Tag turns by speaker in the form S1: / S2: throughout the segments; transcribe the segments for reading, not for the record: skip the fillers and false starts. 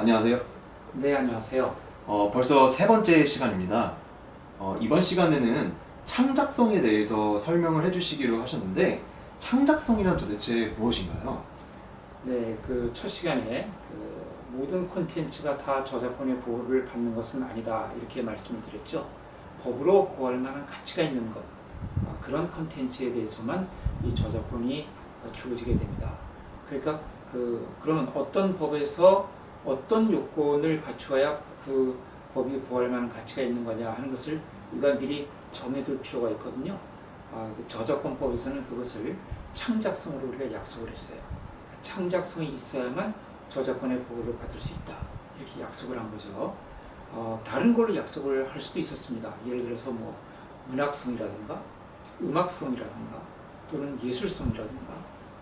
S1: 안녕하세요.
S2: 네, 안녕하세요.
S1: 벌써 세 번째 시간입니다. 이번 시간에는 창작성에 대해서 설명을 해주시기로 하셨는데, 창작성이란 도대체 무엇인가요?
S2: 네, 그 첫 시간에 모든 콘텐츠가 다 저작권의 보호를 받는 것은 아니다 이렇게 말씀을 드렸죠. 법으로 보호할 만한 가치가 있는 것, 그런 콘텐츠에 대해서만 이 저작권이 주어지게 됩니다. 그러니까 그러면 어떤 법에서 어떤 요건을 갖추어야 그 법이 보호할 만한 가치가 있는 거냐 하는 것을 우리가 미리 정해둘 필요가 있거든요. 그 저작권법에서는 그것을 창작성으로 우리가 약속을 했어요. 창작성이 있어야만 저작권의 보호를 받을 수 있다. 이렇게 약속을 한 거죠. 다른 걸로 약속을 할 수도 있었습니다. 예를 들어서 뭐 문학성이라든가 음악성이라든가 또는 예술성이라든가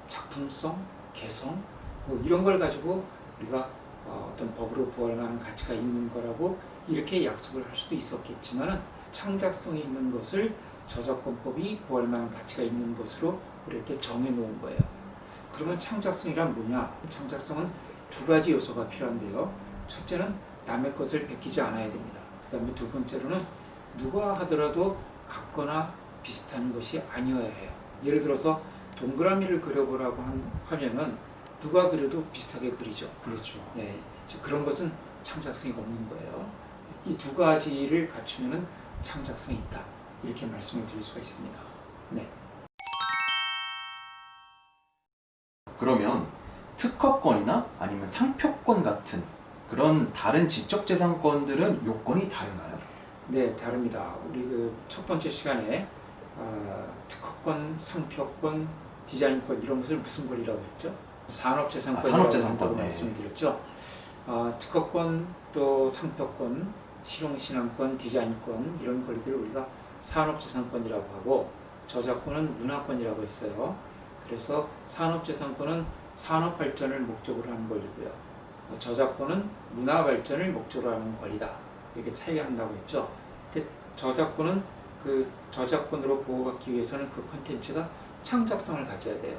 S2: 작품성, 개성 뭐 이런 걸 가지고 우리가 어떤 법으로 보호할 만한 가치가 있는 거라고 이렇게 약속을 할 수도 있었겠지만 창작성이 있는 것을 저작권법이 보호할 만한 가치가 있는 것으로 이렇게 정해 놓은 거예요. 그러면 창작성이란 뭐냐? 창작성은 두 가지 요소가 필요한데요. 첫째는 남의 것을 베끼지 않아야 됩니다. 그 다음에 두 번째로는 누가 하더라도 같거나 비슷한 것이 아니어야 해요. 예를 들어서 동그라미를 그려보라고 하면은 누가 그려도 비슷하게 그리죠.
S1: 그렇죠.
S2: 네, 그런 것은 창작성이 없는 거예요. 이 두 가지를 갖추면은 창작성이 있다. 이렇게 말씀을 드릴 수가 있습니다. 네.
S1: 그러면 특허권이나 아니면 상표권 같은 그런 다른 지적재산권들은 요건이 다른가요?
S2: 네, 다릅니다. 우리 첫 번째 시간에 특허권, 상표권, 디자인권 이런 것을 무슨 권이라고 했죠? 산업재산권이라고
S1: 산업재산권, 네.
S2: 말씀을 드렸죠. 특허권, 또 상표권, 실용신앙권, 디자인권 이런 권리들을 우리가 산업재산권이라고 하고 저작권은 문화권이라고 했어요. 그래서 산업재산권은 산업발전을 목적으로 하는 권리고요. 저작권은 문화발전을 목적으로 하는 권리다. 이렇게 차이가 난다고 했죠. 저작권은 저작권으로 보호받기 위해서는 그 콘텐츠가 창작성을 가져야 돼요.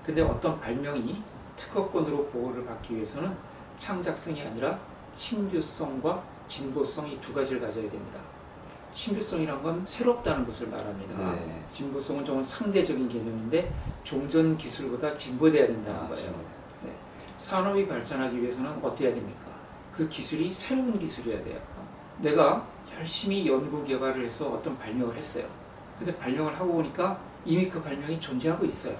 S2: 근데 어떤 발명이 특허권으로 보호를 받기 위해서는 창작성이 아니라 신규성과 진보성 이 두 가지를 가져야 됩니다. 신규성이란 건 새롭다는 것을 말합니다.
S1: 네.
S2: 진보성은 좀 상대적인 개념인데 종전 기술보다 진보돼야 된다는 거예요. 네. 산업이 발전하기 위해서는 어때야 됩니까? 그 기술이 새로운 기술이어야 돼요. 내가 열심히 연구 개발을 해서 어떤 발명을 했어요. 근데 발명을 하고 보니까 이미 그 발명이 존재하고 있어요.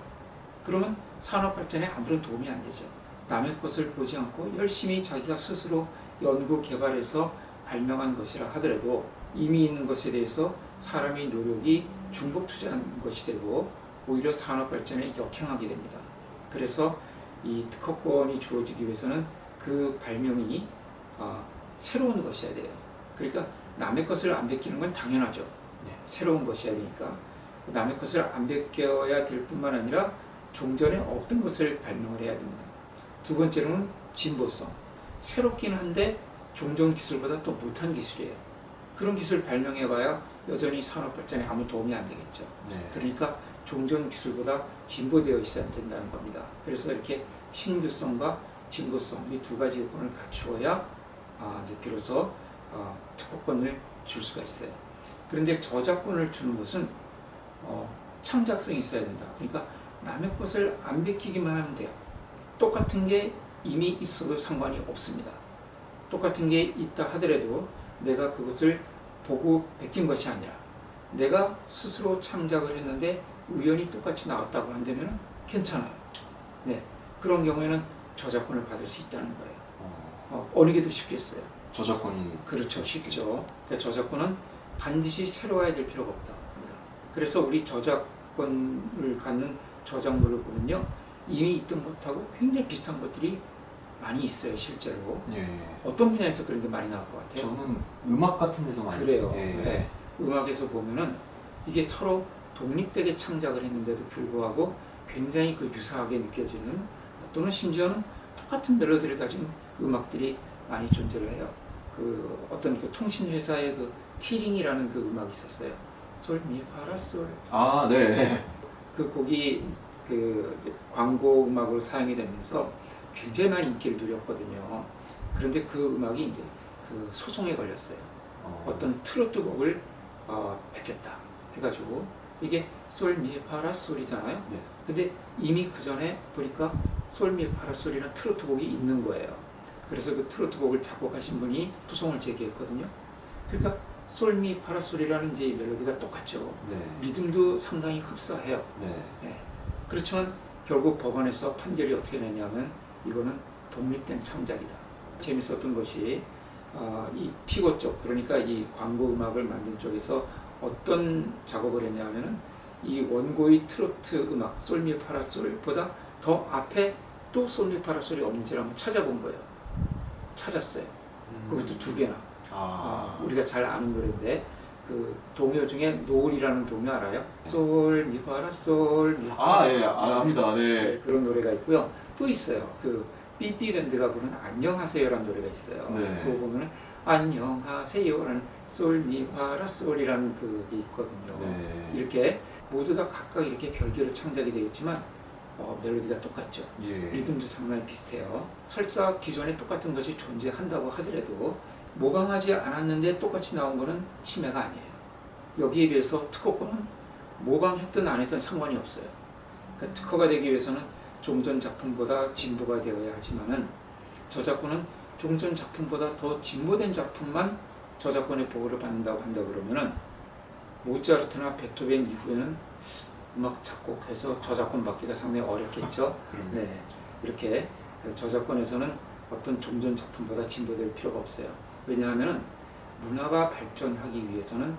S2: 그러면 산업 발전에 아무런 도움이 안 되죠. 남의 것을 보지 않고 열심히 자기가 스스로 연구 개발해서 발명한 것이라 하더라도 이미 있는 것에 대해서 사람의 노력이 중복 투자한 것이 되고 오히려 산업 발전에 역행하게 됩니다. 그래서 이 특허권이 주어지기 위해서는 그 발명이 새로운 것이어야 돼요. 그러니까 남의 것을 안 베끼는 건 당연하죠.
S1: 네.
S2: 새로운 것이어야 되니까 남의 것을 안 베껴야 될 뿐만 아니라 종전에 없던 것을 발명을 해야 됩니다. 두 번째로는 진보성. 새롭긴 한데 종전 기술보다 또 못한 기술이에요. 그런 기술 발명해봐야 여전히 산업 발전에 아무 도움이 안 되겠죠.
S1: 네.
S2: 그러니까 종전 기술보다 진보되어 있어야 된다는 겁니다. 그래서 이렇게 신규성과 진보성 이 두 가지 요건을 갖추어야 이제 비로소 특허권을 줄 수가 있어요. 그런데 저작권을 주는 것은 창작성이 있어야 된다. 그러니까 남의 것을 안 베끼기만 하면 돼요. 똑같은 게 이미 있어도 상관이 없습니다. 똑같은 게 있다 하더라도 내가 그것을 보고 베낀 것이 아니라 내가 스스로 창작을 했는데 우연히 똑같이 나왔다고 한다면 괜찮아요. 네, 그런 경우에는 저작권을 받을 수 있다는 거예요. 어느 게 더 쉽겠어요?
S1: 저작권이
S2: 그렇죠, 쉽죠. 그러니까 저작권은 반드시 새로워야 될 필요가 없다. 그래서 우리 저작권을 갖는 저작물을 보면요, 이미 있던 것하고 굉장히 비슷한 것들이 많이 있어요, 실제로.
S1: 예.
S2: 어떤 분야에서 그런 게 많이 나올 것 같아요?
S1: 저는 음악 같은 데서 많이
S2: 그래요.
S1: 예.
S2: 네. 음악에서 보면은 이게 서로 독립되게 창작을 했는데도 불구하고 굉장히 유사하게 느껴지는 또는 심지어는 똑같은 멜로디를 가진 음악들이 많이 존재를 해요. 어떤 통신회사의 티링이라는 음악이 있었어요. 솔, 미, 파, 라, 솔.
S1: 아, 네.
S2: 그 곡이 광고 음악으로 사용이 되면서 굉장히 많이 인기를 누렸거든요. 그런데 그 음악이 이제 그 소송에 걸렸어요. 어떤 트로트 곡을 뺏겼다 해가지고 이게 솔미파라솔이잖아요.
S1: 네.
S2: 근데 이미 그 전에 보니까 솔미파라솔이라는 트로트 곡이 있는 거예요. 그래서 그 트로트 곡을 작곡하신 분이 소송을 제기했거든요. 그러니까 솔미파라솔이라는 이제 멜로디가 똑같죠.
S1: 네.
S2: 리듬도 상당히 흡사해요.
S1: 네.
S2: 네. 그렇지만 결국 법원에서 판결이 어떻게 냈냐면 이거는 독립된 창작이다. 재밌었던 것이 이 피고 쪽, 그러니까 이 광고 음악을 만든 쪽에서 어떤 작업을 했냐면은 이 원고의 트로트 음악 솔미파라솔보다 더 앞에 또 솔미파라솔이 없는지를 한번 찾아본 거예요. 찾았어요. 그것도 두 개나. 우리가 잘 아는 노래인데 그 동요 중에 노을이라는 동요 알아요? 솔미파라솔
S1: 예, 압니다. 네.
S2: 그런 노래가 있고요. 또 있어요. 그 삐삐밴드가 부른 안녕하세요라는 노래가 있어요.
S1: 네.
S2: 그거 보면 안녕하세요라는 솔미파라솔이라는 그게 있거든요.
S1: 네.
S2: 이렇게 모두 다 각각 이렇게 별개로 창작이 되겠지만 멜로디가 똑같죠.
S1: 예.
S2: 리듬도 상당히 비슷해요. 설사 기존에 똑같은 것이 존재한다고 하더라도 모방하지 않았는데 똑같이 나온 거는 침해가 아니에요. 여기에 비해서 특허권은 모방했든 안 했든 상관이 없어요. 그러니까 특허가 되기 위해서는 종전 작품보다 진보가 되어야 하지만은 저작권은 종전 작품보다 더 진보된 작품만 저작권의 보호를 받는다고 한다 그러면은 모차르트나 베토벤 이후에는 음악 작곡해서 저작권 받기가 상당히 어렵겠죠. 네, 이렇게 저작권에서는 어떤 종전 작품보다 진보될 필요가 없어요. 왜냐하면 문화가 발전하기 위해서는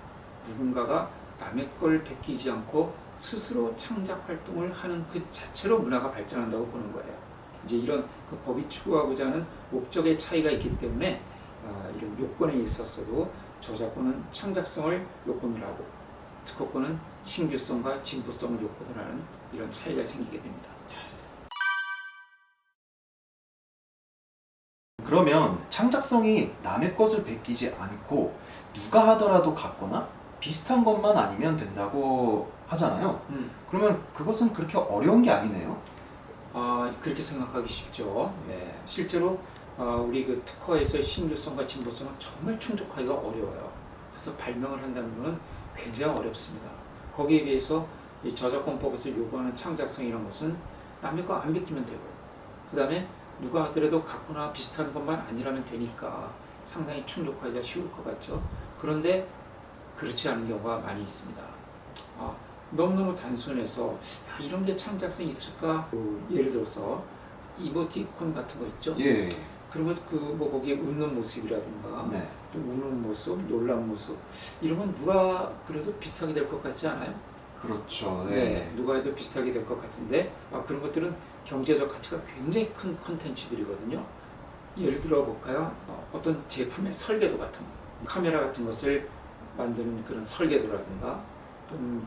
S2: 누군가가 남의 걸 베끼지 않고 스스로 창작 활동을 하는 그 자체로 문화가 발전한다고 보는 거예요. 이제 이런 그 법이 추구하고자 하는 목적의 차이가 있기 때문에 이런 요건에 있어서도 저작권은 창작성을 요건을 하고 특허권은 신규성과 진보성을 요건을 하는 이런 차이가 생기게 됩니다.
S1: 그러면 창작성이 남의 것을 베끼지 않고 누가 하더라도 같거나 비슷한 것만 아니면 된다고 하잖아요. 그러면 그것은 그렇게 어려운 게 아니네요.
S2: 그렇게 생각하기 쉽죠. 네. 실제로 우리 그 특허에서의 신규성과 진보성은 정말 충족하기가 어려워요. 그래서 발명을 한다는 것은 굉장히 어렵습니다. 거기에 비해서 이 저작권법에서 요구하는 창작성 이런 것은 남의 거 안 베끼면 되고, 그 다음에 누가 하더라도 같거나 비슷한 것만 아니라면 되니까 상당히 충족하기가 쉬울 것 같죠. 그런데 그렇지 않은 경우가 많이 있습니다. 너무너무 단순해서 이런 게 창작성이 있을까? 예를 들어서 이모티콘 같은 거 있죠?
S1: 예.
S2: 그러면 뭐 거기에 웃는 모습이라든가
S1: 네.
S2: 좀 우는 모습, 놀란 모습 이런 건 누가 그래도 비슷하게 될 것 같지 않아요?
S1: 그렇죠. 네.
S2: 네, 누가 해도 비슷하게 될 것 같은데 그런 것들은 경제적 가치가 굉장히 큰 콘텐츠들이거든요. 예를 들어 볼까요? 어떤 제품의 설계도 같은 거, 카메라 같은 것을 만드는 그런 설계도라든가 또는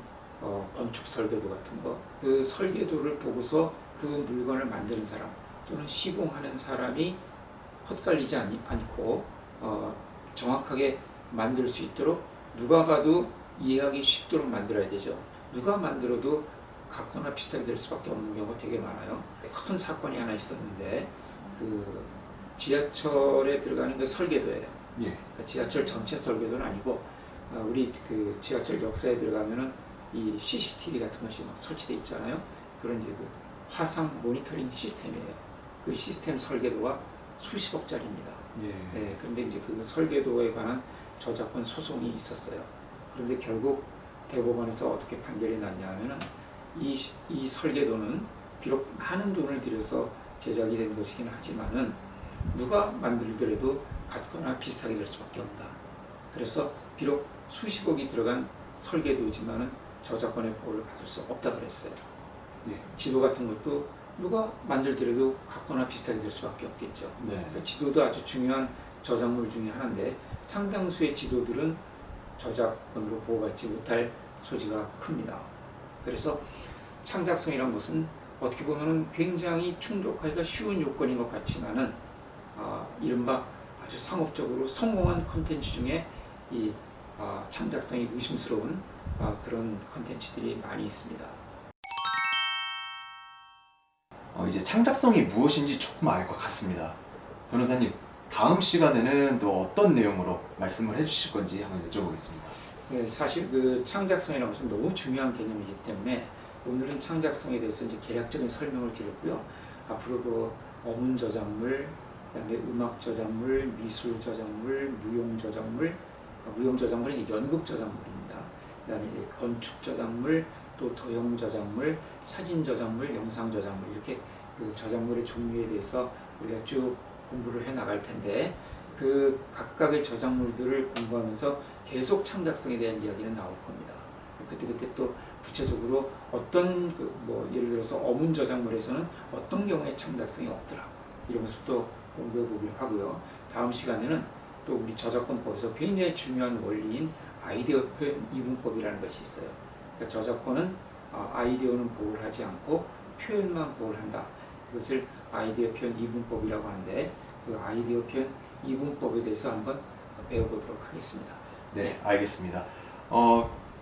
S2: 건축 설계도 같은 거, 그 설계도를 보고서 그 물건을 만드는 사람 또는 시공하는 사람이 헛갈리지 않고 정확하게 만들 수 있도록 누가 봐도 이해하기 쉽도록 만들어야 되죠. 누가 만들어도 같거나 비슷하게 될 수밖에 없는 경우가 되게 많아요. 큰 사건이 하나 있었는데 그 지하철에 들어가는 그 설계도예요.
S1: 예.
S2: 그러니까 지하철 전체 설계도는 아니고 우리 그 지하철 역사에 들어가면은 이 CCTV 같은 것이 막 설치돼 있잖아요. 그런 이제 그 화상 모니터링 시스템이에요. 그 시스템 설계도가 수십억짜리입니다.
S1: 예.
S2: 네, 그런데 이제 그 설계도에 관한 저작권 소송이 있었어요. 그런데 결국 대법원에서 어떻게 판결이 났냐면은 이 설계도는 비록 많은 돈을 들여서 제작이 된 것이긴 하지만은 누가 만들더라도 같거나 비슷하게 될 수밖에 없다. 그래서 비록 수십억이 들어간 설계도지만은 저작권의 보호를 받을 수 없다 그랬어요.
S1: 예.
S2: 지도 같은 것도 누가 만들더라도 같거나 비슷하게 될 수밖에 없겠죠.
S1: 네.
S2: 그러니까 지도도 아주 중요한 저작물 중에 하나인데 상당수의 지도들은 저작권으로 보호받지 못할 소지가 큽니다. 그래서 창작성이란 것은 어떻게 보면 굉장히 충족하기가 쉬운 요건인 것 같지만은 이른바 아주 상업적으로 성공한 콘텐츠 중에 이 창작성이 의심스러운 그런 콘텐츠들이 많이 있습니다.
S1: 이제 창작성이 무엇인지 조금 알 것 같습니다. 변호사님, 다음 시간에는 또 어떤 내용으로 말씀을 해주실 건지 한번 여쭤보겠습니다.
S2: 네, 사실 그 창작성이라는 것은 너무 중요한 개념이기 때문에 오늘은 창작성에 대해서 이제 개략적인 설명을 드렸고요. 앞으로 그 어문 저작물, 그다음에 음악 저작물, 미술 저작물, 무용 저작물, 무용 저작물은 이제 연극 저작물입니다. 그다음에 이제 건축 저작물, 또 도형 저작물, 사진 저작물, 영상 저작물 이렇게 그 저작물의 종류에 대해서 우리가 쭉 공부를 해 나갈 텐데 그 각각의 저작물들을 공부하면서 계속 창작성에 대한 이야기는 나올 겁니다. 그때 또 구체적으로 어떤 뭐 예를 들어서 어문 저작물에서는 어떤 경우에 창작성이 없더라 이런 것을 또 공부해 보기로 하고요. 다음 시간에는 또 우리 저작권법에서 굉장히 중요한 원리인 아이디어 표현 이분법이라는 것이 있어요. 그러니까 저작권은 아이디어는 보호를 하지 않고 표현만 보호를 한다. 그것을 아이디어 표현 이분법이라고 하는데 그 아이디어 표현 이분법에 대해서 한번 배워보도록 하겠습니다.
S1: 네, 알겠습니다.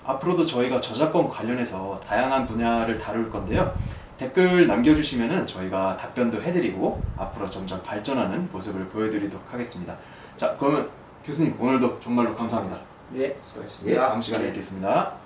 S1: 앞으로도 저희가 저작권 관련해서 다양한 분야를 다룰 건데요. 댓글 남겨주시면은 저희가 답변도 해드리고 앞으로 점점 발전하는 모습을 보여드리도록 하겠습니다. 자, 그러면 교수님 오늘도 정말로 감사합니다.
S2: 네,
S1: 예,
S2: 수고하셨습니다.
S1: 다음 시간에 뵙겠습니다.